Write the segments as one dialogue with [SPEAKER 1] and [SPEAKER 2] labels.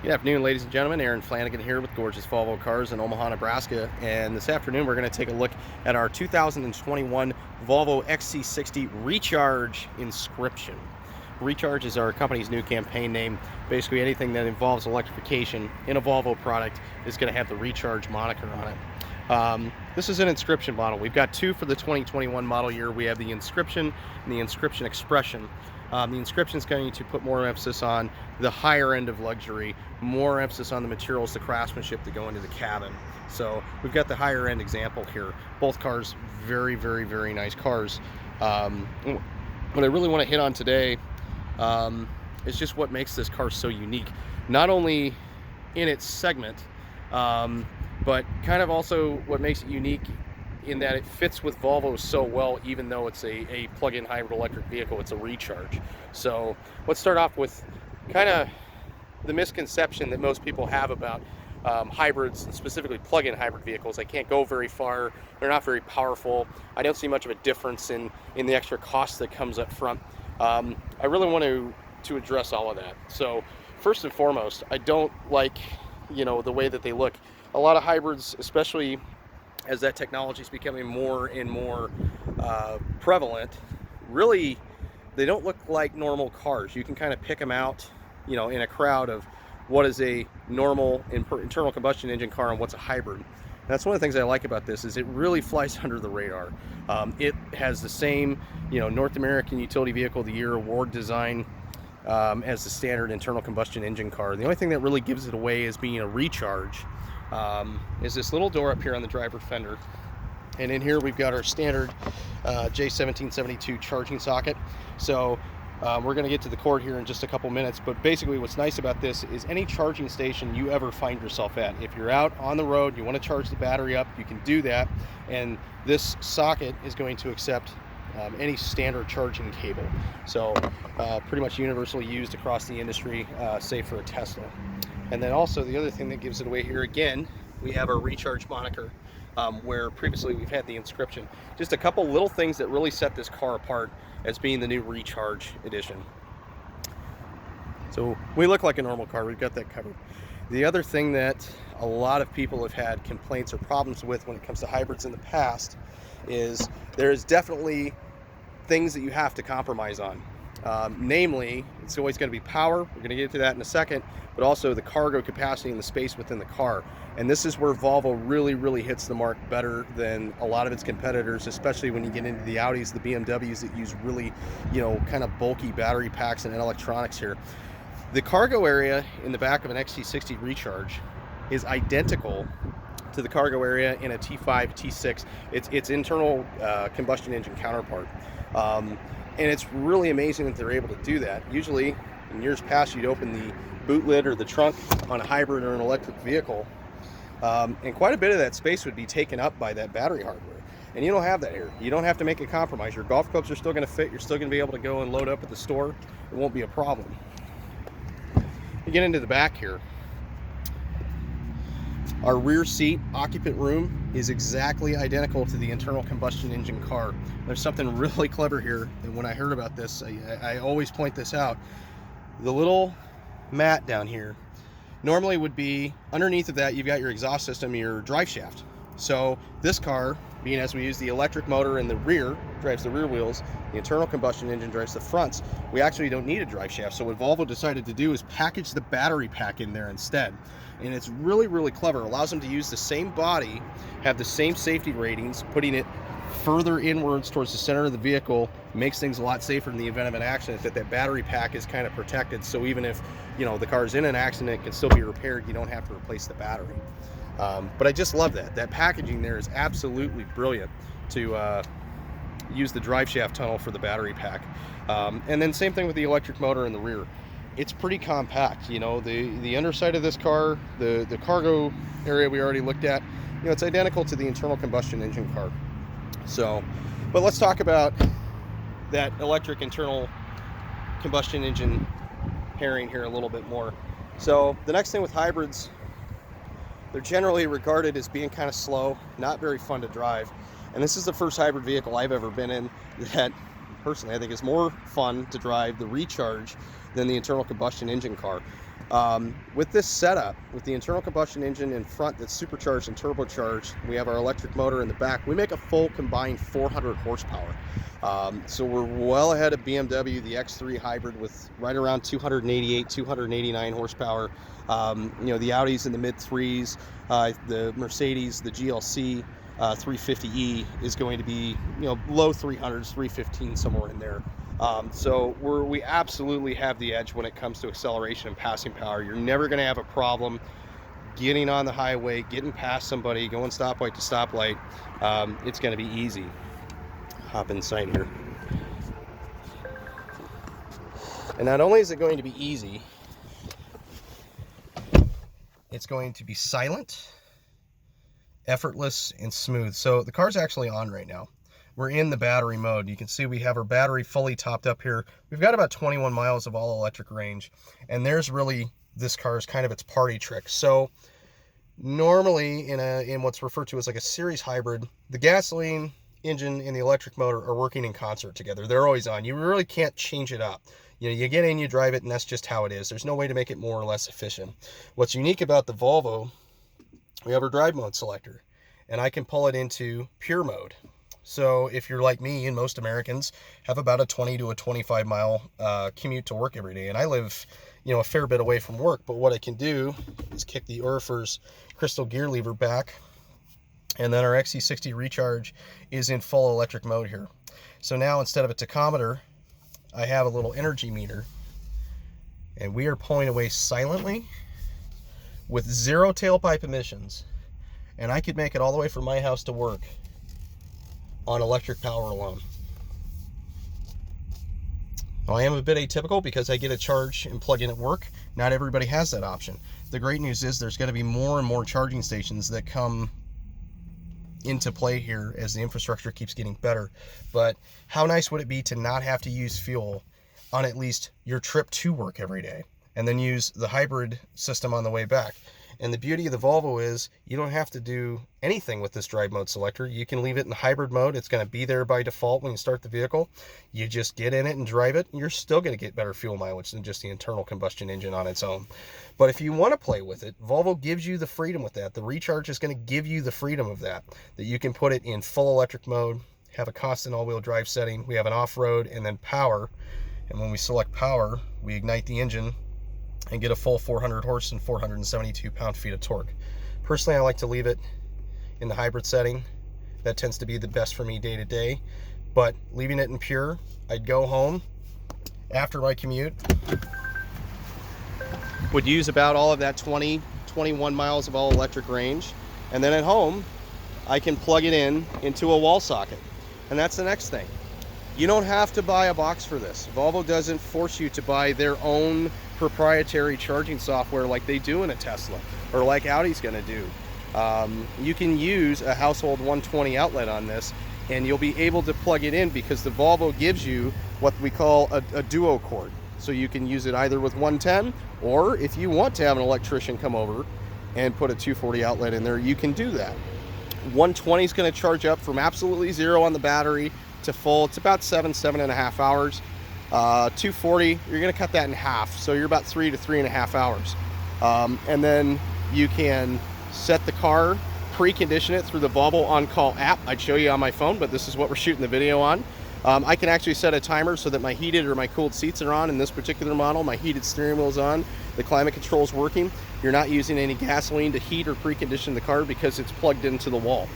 [SPEAKER 1] Good afternoon, ladies and gentlemen. Aaron Flanagan here with Gorgeous Volvo Cars in Omaha, Nebraska. And this afternoon, we're going to take a look at our 2021 Volvo XC60 Recharge Inscription. Recharge is our company's new campaign name. Basically, anything that involves electrification in a Volvo product is going to have the Recharge moniker on it. This is an Inscription model. We've got two for the 2021 model year. We have the Inscription and the Inscription Expression. The Inscription is going to put more emphasis on the higher end of luxury, more emphasis on the materials, the craftsmanship that go into the cabin. So we've got the higher end example here. Both cars, very, very, very nice cars. What I really want to hit on today is just what makes this car so unique. Not only in its segment, but kind of also what makes it unique in that it fits with Volvo so well, even though it's a plug-in hybrid electric vehicle. It's a Recharge. So let's start off with kind of the misconception that most people have about hybrids, specifically plug-in hybrid vehicles. They can't go very far, they're not very powerful. I don't see much of a difference in the extra cost that comes up front. I really want to address all of that. So first and foremost, I don't like, the way that they look. A lot of hybrids, especially as that technology is becoming more and more prevalent, really, they don't look like normal cars. You can kind of pick them out, in a crowd of what is a normal internal combustion engine car and what's a hybrid. And that's one of the things I like about this, is it really flies under the radar. It has the same, North American Utility Vehicle of the Year award design as the standard internal combustion engine car. The only thing that really gives it away as being a Recharge is this little door up here on the driver fender, and in here we've got our standard J1772 charging socket. So we're going to get to the cord here in just a couple minutes, but basically what's nice about this is any charging station you ever find yourself at, if you're out on the road, you want to charge the battery up, you can do that, and this socket is going to accept any standard charging cable. So pretty much universally used across the industry, save for a Tesla. And then also the other thing that gives it away here, again, we have our Recharge moniker, where previously we've had the Inscription. Just a couple little things that really set this car apart as being the new Recharge edition. So we look like a normal car, we've got that covered. The other thing that a lot of people have had complaints or problems with when it comes to hybrids in the past is there's definitely things that you have to compromise on. Namely, it's always going to be power, we're going to get to that in a second, but also the cargo capacity and the space within the car. And this is where Volvo really, really hits the mark better than a lot of its competitors, especially when you get into the Audis, the BMWs that use really, kind of bulky battery packs and electronics here. The cargo area in the back of an Xc60 Recharge is identical to the cargo area in a T5, T6, its internal combustion engine counterpart. And it's really amazing that they're able to do that. Usually, in years past, you'd open the boot lid or the trunk on a hybrid or an electric vehicle, and quite a bit of that space would be taken up by that battery hardware. And you don't have that here. You don't have to make a compromise. Your golf clubs are still going to fit. You're still going to be able to go and load up at the store. It won't be a problem. You get into the back here. Our rear seat occupant room is exactly identical to the internal combustion engine car. There's something really clever here, and when I heard about this, I always point this out. The little mat down here normally would be underneath of that. You've got your exhaust system, your drive shaft. So this car, being as we use the electric motor in the rear, drives the rear wheels, the internal combustion engine drives the fronts, we actually don't need a drive shaft. So what Volvo decided to do is package the battery pack in there instead. And it's really, really clever. It allows them to use the same body, have the same safety ratings, putting it further inwards towards the center of the vehicle makes things a lot safer in the event of an accident, that battery pack is kind of protected. So even if, the car's in an accident, it can still be repaired. You don't have to replace the battery. But I just love that. That packaging there is absolutely brilliant to use the drive shaft tunnel for the battery pack. And then same thing with the electric motor in the rear. It's pretty compact. The underside of this car, the cargo area we already looked at, it's identical to the internal combustion engine car. So, but let's talk about that electric internal combustion engine pairing here a little bit more. So the next thing with hybrids, they're generally regarded as being kind of slow, not very fun to drive. And this is the first hybrid vehicle I've ever been in that personally I think is more fun to drive, the Recharge, than the internal combustion engine car. With this setup, with the internal combustion engine in front that's supercharged and turbocharged, we have our electric motor in the back. We make a full combined 400 horsepower. So we're well ahead of BMW, the X3 hybrid, with right around 288, 289 horsepower. You know, the Audis in the mid threes, the Mercedes, the GLC 350e is going to be, you know, low 300s, 315, somewhere in there. So we absolutely have the edge when it comes to acceleration and passing power. You're never going to have a problem getting on the highway, getting past somebody, going stoplight to stoplight. It's going to be easy. Hop inside here. And not only is it going to be easy, it's going to be silent, effortless, and smooth. So the car's actually on right now. We're in the battery mode. You can see we have our battery fully topped up here. We've got about 21 miles of all electric range, and there's really, this car is kind of its party trick. So normally in what's referred to as like a series hybrid, the gasoline engine and the electric motor are working in concert together. They're always on. You really can't change it up. You know, you get in, you drive it, and that's just how it is. There's no way to make it more or less efficient. What's unique about the Volvo, we have our drive mode selector, and I can pull it into pure mode. So if you're like me, and most Americans have about a 20 to a 25 mile commute to work every day, and I live, you know, a fair bit away from work, but what I can do is kick the Urfer's crystal gear lever back, and then our Xc60 Recharge is in full electric mode here. So now instead of a tachometer, I have a little energy meter, and we are pulling away silently with 0 tailpipe emissions, and I could make it all the way from my house to work on electric power alone. Now, I am a bit atypical because I get a charge and plug in at work. Not everybody has that option. The great news is there's going to be more and more charging stations that come into play here as the infrastructure keeps getting better. But how nice would it be to not have to use fuel on at least your trip to work every day, and then use the hybrid system on the way back? And the beauty of the Volvo is you don't have to do anything with this drive mode selector. You can leave it in hybrid mode. It's going to be there by default when you start the vehicle. You just get in it and drive it. You're still going to get better fuel mileage than just the internal combustion engine on its own. But if you want to play with it, Volvo gives you the freedom with that. The Recharge is going to give you the freedom of that you can put it in full electric mode, have a constant all-wheel drive setting. We have an off-road and then power. And when we select power, we ignite the engine and get a full 400 horse and 472 pound-feet of torque. Personally, I like to leave it in the hybrid setting. That tends to be the best for me day to day. But leaving it in pure, I'd go home after my commute, would use about all of that 21 miles of all electric range, and then at home I can plug it into a wall socket. And that's the next thing. You don't have to buy a box for this. Volvo doesn't force you to buy their own proprietary charging software like they do in a Tesla, or like Audi's going to do. You can use a household 120 outlet on this, and you'll be able to plug it in because the Volvo gives you what we call a duo cord. So you can use it either with 110, or if you want to have an electrician come over and put a 240 outlet in there, you can do that. 120 is going to charge up from absolutely zero on the battery to full. It's about 7.5 hours. 240, you're going to cut that in half, so you're about 3 to 3.5 hours. And then you can set the car, precondition it through the Volvo On-Call app. I'd show you on my phone, but this is what we're shooting the video on. I can actually set a timer so that my heated or my cooled seats are on in this particular model. My heated steering wheel is on. The climate control is working. You're not using any gasoline to heat or precondition the car because it's plugged into the wall.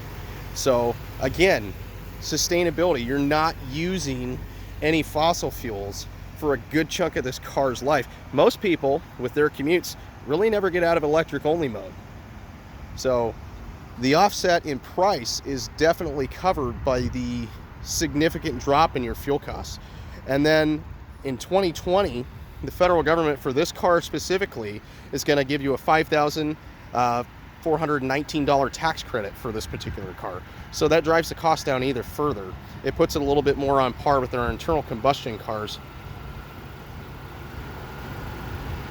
[SPEAKER 1] So again, sustainability. You're not using any fossil fuels for a good chunk of this car's life. Most people with their commutes really never get out of electric only mode. So the offset in price is definitely covered by the significant drop in your fuel costs. And then in 2020, the federal government for this car specifically is going to give you a $5,419 tax credit for this particular car. So that drives the cost down either further. It puts it a little bit more on par with our internal combustion cars.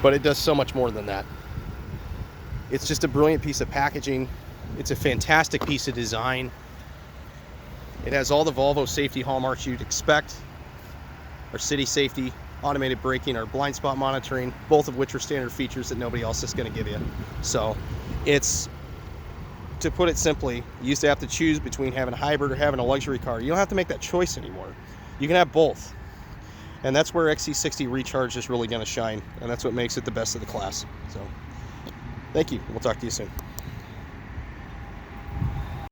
[SPEAKER 1] But it does so much more than that. It's just a brilliant piece of packaging. It's a fantastic piece of design. It has all the Volvo safety hallmarks you'd expect. Our city safety, automated braking, or blind spot monitoring, both of which are standard features that nobody else is going to give you. So it's, to put it simply, you used to have to choose between having a hybrid or having a luxury car. You don't have to make that choice anymore. You can have both. And that's where Xc60 Recharge is really going to shine. And that's what makes it the best of the class. So thank you. We'll talk to you soon.